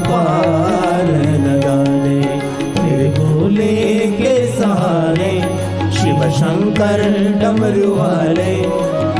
पार लगा दे। मेरे भोले के सहारे शिव शंकर डमरू वाले,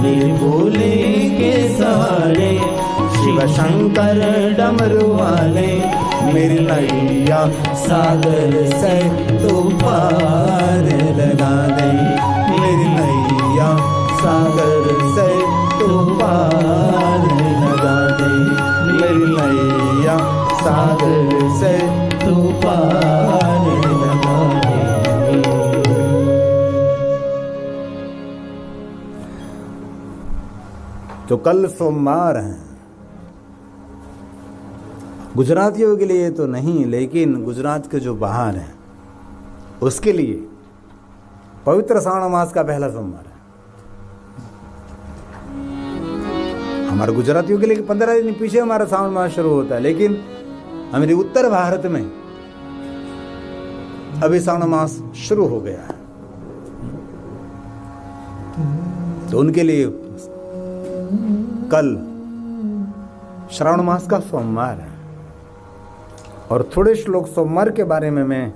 मेरे भोले के सहारे शिव शंकर डमरू वाले, मेरी नैया सागर से तू पार लगा दे। मेरी नैया सागर से तू पार लगा दे। मेरी नैया सागर से तू पार लगा दे। जो कल सोमवार है, गुजरातियों के लिए तो नहीं, लेकिन गुजरात के जो बाहर हैं उसके लिए पवित्र श्रावण मास का पहला सोमवार है। हमारे गुजरातियों के लिए 15 दिन पीछे हमारा श्रावण मास शुरू होता है, लेकिन हमारे उत्तर भारत में अभी श्रावण मास शुरू हो गया है। तो उनके लिए कल श्रावण मास का सोमवार है। और थोड़े श्लोक सोमवार के बारे में मैं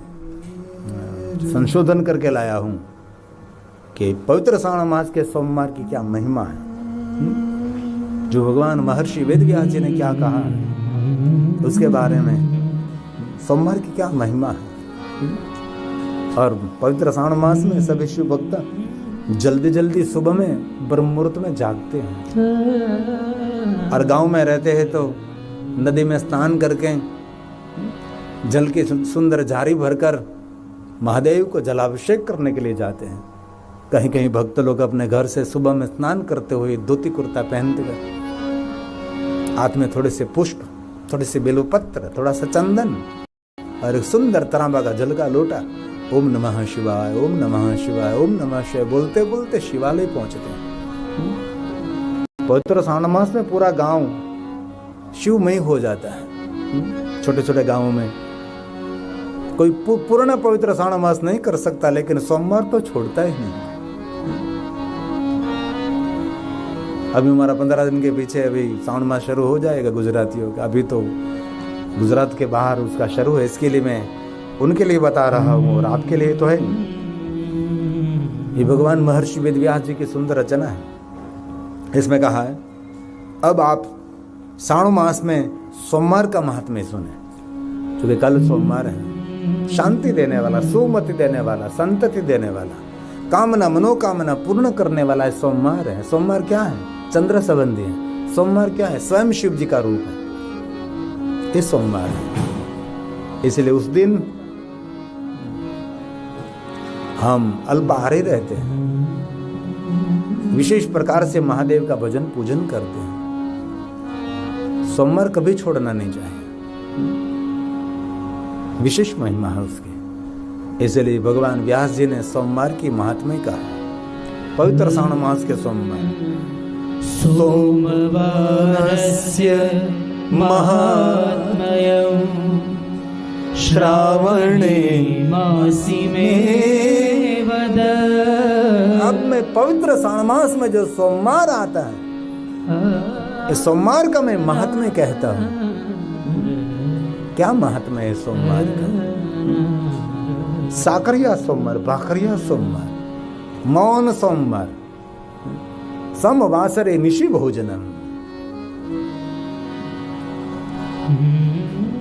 संशोधन करके लाया हूं कि पवित्र श्रावण मास के सोमवार की क्या महिमा है, जो भगवान महर्षि वेदव्यास जी ने क्या कहा है उसके बारे में, सोमवार की क्या महिमा है। और पवित्र श्रावण मास में सभी शिव भक्त जल्दी जल्दी सुबह में ब्रह्म मुहूर्त में जागते हैं, और गांव में रहते हैं तो नदी में स्नान करके जल की सुंदर झारी भरकर महादेव को जलाभिषेक करने के लिए जाते हैं। कहीं कहीं भक्त लोग अपने घर से सुबह में स्नान करते हुए धोती कुर्ता पहनते हुए हाथ में थोड़े से पुष्प, थोड़े से बेलपत्र, थोड़ा सा चंदन और एक सुंदर तांबा का जल का लोटा, ओम नमः शिवाय, ओम नमः शिवाय, ओम नमः शिवाय बोलते बोलते शिवालय पहुंचते हैं। पवित्र श्रावण मास में पूरा गांव शिवमय हो जाता है। छोटे छोटे गांवों में कोई पूर्ण पवित्र श्रावण मास नहीं कर सकता, लेकिन सोमवार तो छोड़ता ही नहीं। अभी हमारा 15 दिन के पीछे अभी श्रावण मास शुरू हो जाएगा गुजरातियों का। अभी तो गुजरात के बाहर उसका शुरू है, इसके लिए मैं उनके लिए बता रहा हूँ और आपके लिए तो है। ये भगवान महर्षि वेदव्यास जी की सुंदर रचना है। इसमें कहा है, अब आप श्रावण मास में सोमवार का महात्म्य सुने, क्योंकि कल सोमवार है। शांति देने वाला, सुमति देने वाला, संतति देने वाला, कामना मनोकामना पूर्ण करने वाला है सोमवार है। सोमवार क्या है? चंद्र संबंधी है। सोमवार क्या है? स्वयं शिव जी का रूप है। ये सोमवार है, इसलिए उस दिन हम अल्पाहारी रहते हैं, विशेष प्रकार से महादेव का भजन पूजन करते हैं। सोमवार कभी छोड़ना नहीं चाहिए, विशेष महिमा है उसकी। इसलिए भगवान व्यास जी ने सोमवार की महात्म्य कहा। पवित्र श्रावण मास के सोमवार, सोमवारस्य महात्म्यं श्रावणे मासी में वद। अब मैं पवित्र श्रावण मास में जो सोमवार आता है, इस सोमवार का मैं महात्म्य कहता हूं। क्या महात्म्य है सोमवार का? साकरिया सोमवार, भाखरिया सोमवार, मौन सोमवार, समवासरे निशि भोजनम,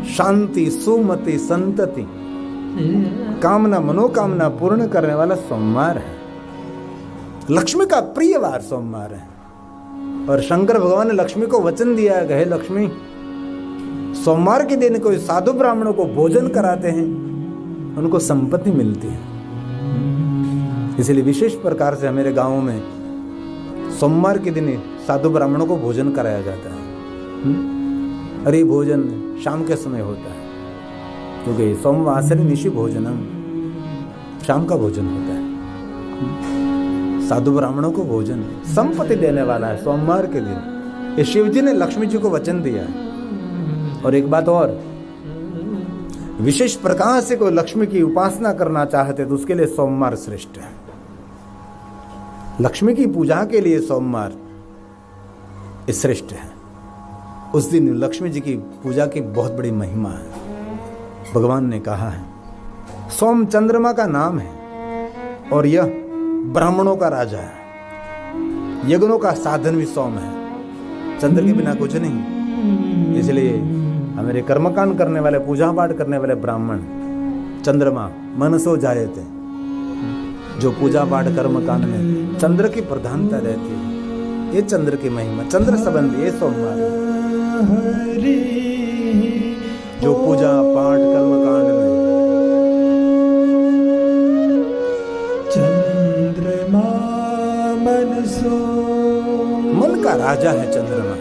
शांति सुमति संतति कामना मनोकामना पूर्ण करने वाला सोमवार है। लक्ष्मी का प्रिय वार सोमवार है। और शंकर भगवान ने लक्ष्मी को वचन दिया है, हे लक्ष्मी, सोमवार के दिन कोई साधु ब्राह्मणों को भोजन कराते हैं, उनको संपत्ति मिलती है। इसलिए विशेष प्रकार से मेरे गांवों में सोमवार के दिन साधु ब्राह्मणों को भोजन कराया जाता है। और ये भोजन शाम के समय होता है, क्योंकि सोमवासरे निशि भोजनम, शाम का भोजन होता है। साधु ब्राह्मणों को भोजन संपत्ति देने वाला है सोमवार के दिन। ये शिव जी ने लक्ष्मी जी को वचन दिया है। और एक बात और, विशेष प्रकार से कोई लक्ष्मी की उपासना करना चाहते तो उसके लिए सोमवार श्रेष्ठ है। लक्ष्मी की पूजा के लिए सोमवार श्रेष्ठ है। उस दिन लक्ष्मी जी की पूजा की बहुत बड़ी महिमा है। भगवान ने कहा है सोम चंद्रमा का नाम है और यह ब्राह्मणों का राजा है। यज्ञों का साधन भी सोम है, चंद्र के बिना कुछ नहीं। इसलिए हमारे कर्मकांड करने वाले, पूजा पाठ करने वाले ब्राह्मण चंद्रमा मनसो जायते, जो पूजा पाठ कर्मकांड में चंद्र की प्रधानता रहती है। ये चंद्र की महिमा, चंद्र संबंधी ये सोमवार जो पूजा पाठ कर्मकांड में चंद्रमा मनसो, मन का राजा है चंद्रमा।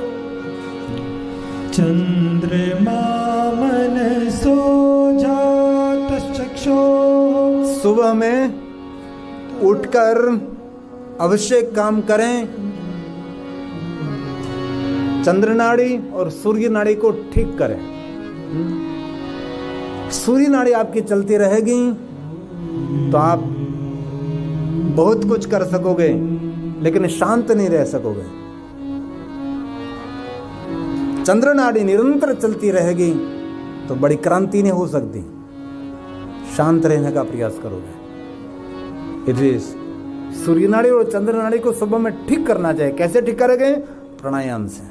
चंद्रमा मनसो जातश्चक्षो, सुबह में उठकर अवश्य काम करें। चंद्र नाड़ी और सूर्य नाड़ी को ठीक करें। सूर्य नाड़ी आपकी चलती रहेगी तो आप बहुत कुछ कर सकोगे, लेकिन शांत नहीं रह सकोगे। चंद्र नाड़ी निरंतर चलती रहेगी तो बड़ी क्रांति नहीं हो सकती। शांत रहने का प्रयास करोगे। इसलिए सूर्य नाड़ी और चंद्र नाड़ी को सुबह में ठीक करना चाहिए। कैसे ठीक करेंगे? प्राणायाम से,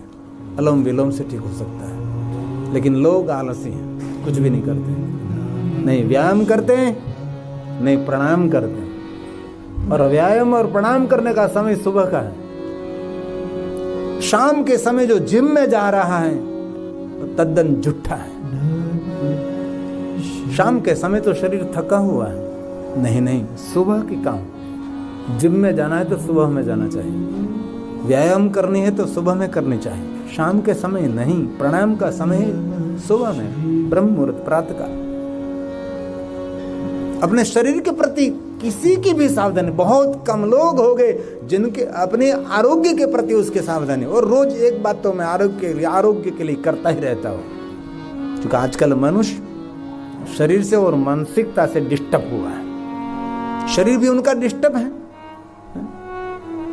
अनुलोम विलोम से ठीक हो सकता है। लेकिन लोग आलसी हैं, कुछ भी नहीं करते, नहीं व्यायाम करते, नहीं प्राणायाम करते। और व्यायाम और प्रणाम करने का समय सुबह का है। शाम के समय जो जिम में जा रहा है तो तद्दन झूठा है। शाम के समय तो शरीर थका हुआ है। नहीं, सुबह की काम। जिम में जाना है तो सुबह में जाना चाहिए। व्यायाम करनी है तो सुबह में करनी चाहिए, शाम के समय नहीं। प्राणायाम का समय सुबह में, ब्रह्म मुहूर्त, प्रातः काल। अपने शरीर के प्रति किसी की भी सावधानी, बहुत कम लोग हो गए जिनके अपने आरोग्य के प्रति उसके सावधानी। और रोज एक बात तो मैं आरोग्य के लिए करता ही रहता हूँ, क्योंकि आजकल मनुष्य शरीर से और मानसिकता से डिस्टर्ब हुआ है। शरीर भी उनका डिस्टर्ब है।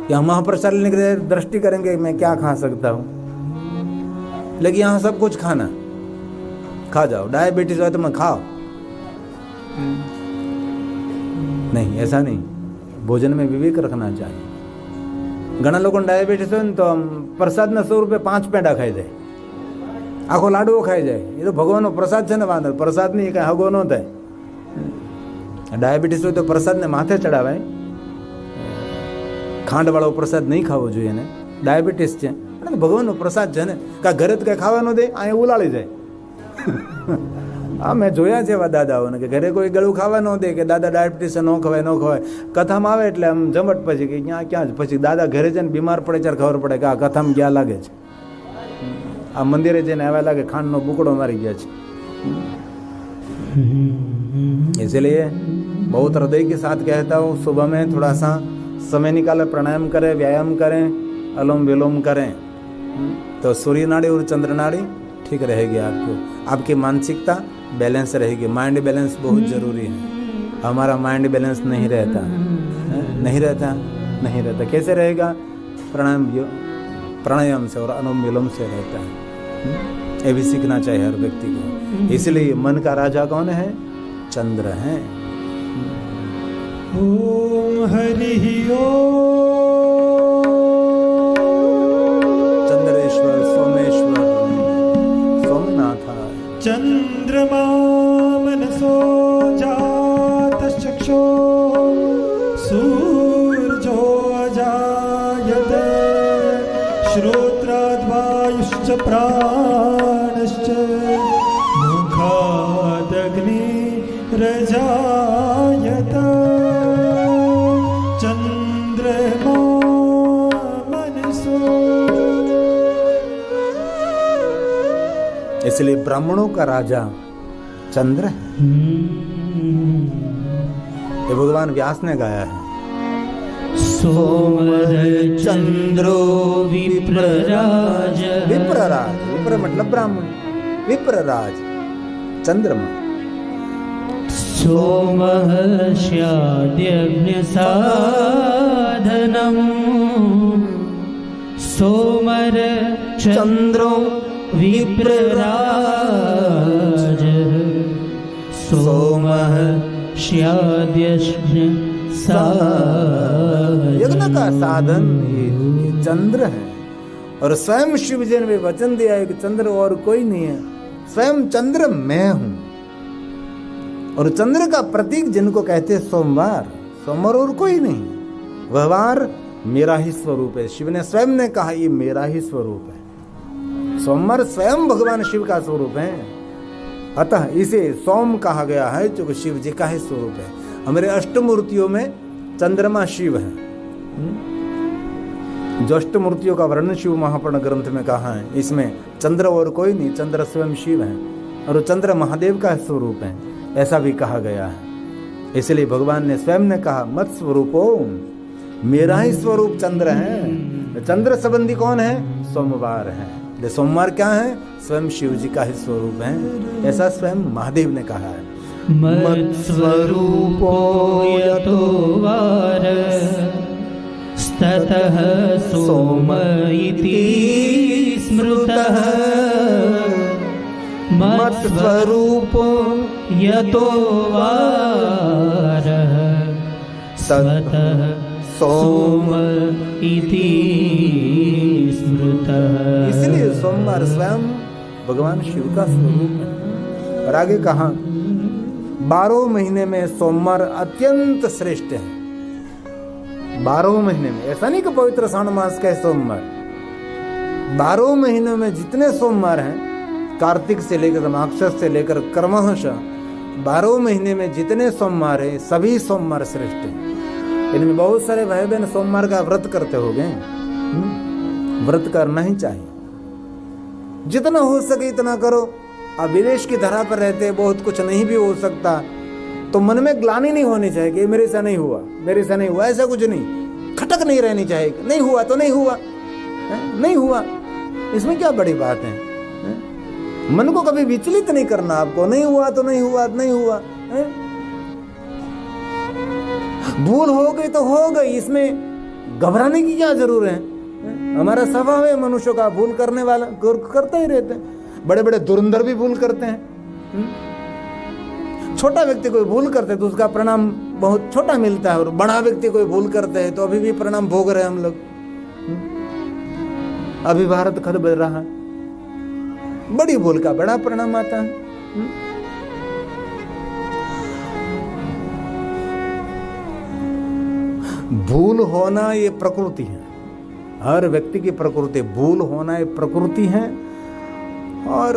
यहाँ महाप्रसाद लेने के दृष्टि करेंगे मैं क्या खा सकता हूँ, लेकिन यहाँ सब कुछ खाना, खा जाओ। डायबिटीज हो तो मैं खाओ, नहीं, ऐसा नहीं। भोजन में विवेक रखना चाहिए। घना लोगों ने डायबिटीज हो तो हम प्रसाद में 100 रुपये 5 पेंडा खाई जाए, आखो लाडुओ खाई जाए। ये तो भगवान प्रसाद है ना, वांदो प्रसाद नहीं, कहीं हगो न થાય। ડાયાબિટીસ હોય તો પ્રસાદને માથે ચડાવાય, ખાંડવાળો પ્રસાદ નહીં ખાવો જોઈએ ને। ડાયાબિટીસ છે અને ભગવાનનો પ્રસાદ છે ને, કા ઘરે તો કંઈ ખાવા ન દે, અહીંયા ઉલાળી જાય। હા, મેં જોયા છે એવા દાદાઓને કે ઘરે કોઈ ગળું ખાવા ન દે, કે દાદા ડાયાબિટીસ ન ખવાય ન ખવાય। કથામાં આવે એટલે આમ જમટ પછી કે ક્યાં પછી દાદા ઘરે જઈને બીમાર પડે ત્યારે ખબર પડે કે આ કથામાં ગયા લાગે છે, આ મંદિરે જઈને આવ્યા લાગે ખાંડનો બુકડો મારી ગયા છે। इसलिए बहुत हृदय के साथ कहता हूँ, सुबह में थोड़ा सा समय निकालें, प्राणायाम करें, व्यायाम करें, अनुलोम विलोम करें, तो सूर्य नाड़ी और चंद्र नाड़ी ठीक रहेगी। आपकी मानसिकता बैलेंस रहेगी। माइंड बैलेंस बहुत ज़रूरी है। हमारा माइंड बैलेंस नहीं रहता। कैसे रहेगा? प्राणायाम से और अनुलोम विलोम से रहता है। ये भी सीखना चाहिए हर व्यक्ति को। इसलिए मन का राजा कौन है? चंद्र है। ओम हरि चंद्रेश्वर सोमेश्वर सोमनाथ। चंद्रमा मनसो जातश्चक्षो सूर्यो अजायते श्रोत्राद्वायुश्च प्राणश्च मुखादग्निरजायत चंद्रमा मनसो। इसलिए ब्राह्मणों का राजा चंद्र है। ये भगवान व्यास ने गाया है। सोमर चंद्रो विप्रराज। विप्रराज, विप्र मतलब ब्राह्मण, विप्रराज चंद्रमा। सोमहर्ष्याद्यज्ञसाधनम् सोमर चंद्रो विप्रराज सोमः स्याद्यज्ञ यज्ञ का साधन ये चंद्र है। और स्वयं शिव जी ने भी वचन दिया है कि चंद्र और कोई नहीं है, स्वयं चंद्र मैं हूं। और चंद्र का प्रतीक जिनको कहते हैं सोमवार, सोमवार और कोई नहीं, वह वार मेरा ही स्वरूप है। शिव ने स्वयं ने कहा ये मेरा ही स्वरूप है। सोमवार स्वयं भगवान शिव का स्वरूप है, अतः इसे सोम कहा गया है जो शिव जी का ही स्वरूप है। हमारे अष्टमूर्तियों में चंद्रमा शिव है। जो अष्टमूर्तियों का वर्णन शिव महापुराण ग्रंथ में कहा है, इसमें चंद्र और कोई नहीं, चंद्र स्वयं शिव है और चंद्र महादेव का स्वरूप है, ऐसा भी कहा गया है। इसलिए भगवान ने स्वयं ने कहा मत स्वरूपो, मेरा ही स्वरूप चंद्र है। चंद्र संबंधी कौन है? सोमवार है। सोमवार क्या है? स्वयं शिव जी का ही स्वरूप है, ऐसा स्वयं महादेव ने कहा है। मत्स्वरूपो यतो वार स्ततः सोम इति स्मृतः। मत्स्वरूपो यतो वार स्ततः सोम इति स्मृतः। इसलिए सोमवार स्वयं भगवान शिव का स्वरूप है। और आगे कहा 12 महीने में सोमवार अत्यंत श्रेष्ठ है। 12 महीने में, ऐसा नहीं कि पवित्र श्रावण मास का सोमवार, 12 महीनों में जितने सोमवार हैं, कार्तिक से लेकर माघ से लेकर क्रमशः 12 महीने में जितने सोमवार है सभी सोमवार श्रेष्ठ हैं। इनमें बहुत सारे भाई बहन सोमवार का व्रत करते हो गए, व्रत करना ही चाहिए, जितना हो सके इतना करो। अब विदेश की धरा पर रहते बहुत कुछ नहीं भी हो सकता तो मन में ग्लानि नहीं होनी चाहिए कि मेरे से नहीं हुआ, मेरे से नहीं हुआ, ऐसा कुछ नहीं, खटक नहीं रहनी चाहिए। नहीं हुआ तो नहीं हुआ, नहीं हुआ, इसमें क्या बड़ी बात है? मन को कभी विचलित नहीं करना आपको, नहीं हुआ तो नहीं हुआ, नहीं हुआ, भूल हो गई तो हो गई, इसमें घबराने की क्या जरूरत है? हमारा स्वभाव है मनुष्य का भूल करने वाला, करते ही रहते हैं। बड़े बड़े धुरंधर भी भूल करते हैं। छोटा व्यक्ति कोई भूल करते है तो उसका परिणाम बहुत छोटा मिलता है, और बड़ा व्यक्ति कोई भूल करते हैं तो अभी भी परिणाम भोग रहे हैं हम लोग। अभी भारत खर बज रहा है, बड़ी भूल का बड़ा परिणाम आता है। भूल होना ये प्रकृति है, हर व्यक्ति की प्रकृति, भूल होना ये प्रकृति है, और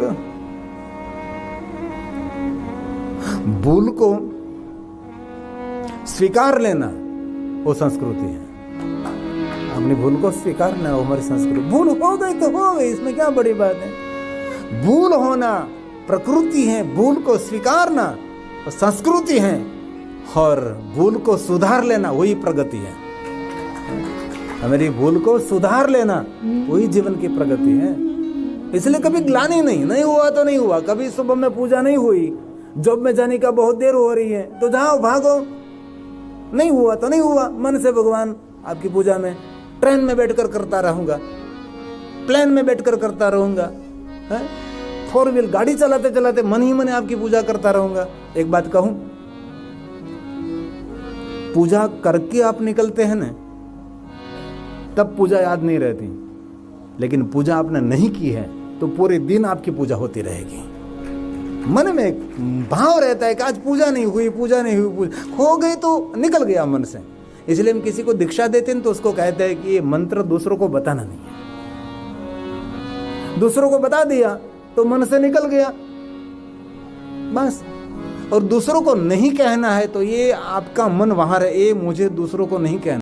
भूल को स्वीकार लेना वो संस्कृति है। अपनी भूल को स्वीकार लेना वो हमारी संस्कृति। भूल हो गई तो हो गई, इसमें क्या बड़ी बात है? भूल होना प्रकृति है, भूल को स्वीकारना वो संस्कृति है, और भूल को सुधार लेना वही प्रगति है। हमारी भूल को सुधार लेना वही जीवन की प्रगति है। इसलिए कभी ग्लानि नहीं हुआ तो नहीं हुआ। कभी सुबह में पूजा नहीं हुई, जॉब में जाने का बहुत देर हो रही है तो जाओ भागो, नहीं हुआ तो नहीं हुआ। मन से भगवान आपकी पूजा में ट्रेन में बैठकर करता रहूंगा, प्लेन में बैठकर करता रहूंगा, 4 व्हील गाड़ी चलाते चलाते मन ही मन आपकी पूजा करता रहूंगा। एक बात कहूं, पूजा करके आप निकलते हैं ना तब पूजा याद नहीं रहती, लेकिन पूजा आपने नहीं की है तो पूरे दिन आपकी पूजा होती रहेगी। मन में एक भाव रहता है कि आज पूजा नहीं हुई, पूजा नहीं हुई, पूजा हो गई तो निकल गया मन से। इसलिए हम किसी को दीक्षा देते हैं तो उसको कहते हैं कि ये मंत्र दूसरों को बताना नहीं है। दूसरों को बता दिया तो मन से निकल गया बस। और दूसरों को नहीं कहना है तो ये आपका मन वहां रहे, ये मुझे दूसरों को नहीं कहना।